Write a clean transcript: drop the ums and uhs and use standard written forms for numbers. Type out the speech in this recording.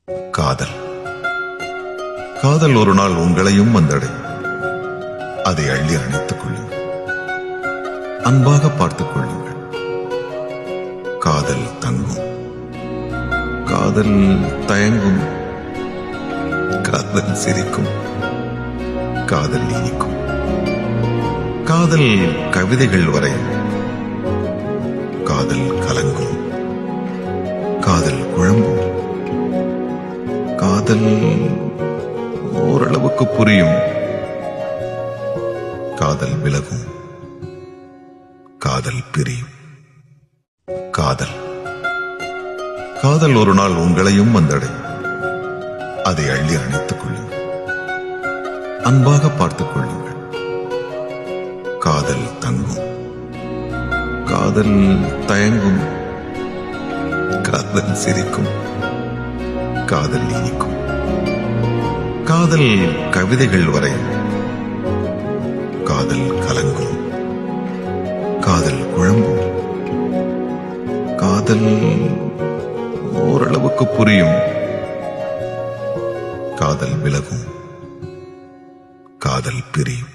காதல். காதல் ஒரு நாள் உங்களையும் வந்தடையும். அதை அள்ளி அணைத்துக் கொள்ளுங்கள். அன்பாக பார்த்துக் கொள்ளுங்கள். காதல் தங்கும். காதல் தயங்கும். காதல் சிரிக்கும். காதல் இனிக்கும். காதல் கவிதைகள் வரையும். காதல் கலங்கும். காதல் குழம்பும். காதல் ஓரளவுக்கு புரியும். காதல் விலகும். காதல் பிரியும். காதல். காதல் ஒரு நாள் உங்களையும் வந்தடையும். அதை அள்ளி அணைத்துக் கொள்ளுங்கள். அன்பாக பார்த்துக் கொள்ளுங்கள். காதல் தங்கும். காதல் தயங்கும். காதல் சிரிக்கும். காதல் இனிக்கும். காதல் கவிதைகள் வரையும். காதல் கலங்கும். காதல் குழம்பும். காதல் ஓரளவுக்கு புரியும். காதல் விலகும். காதல் பிரியும்.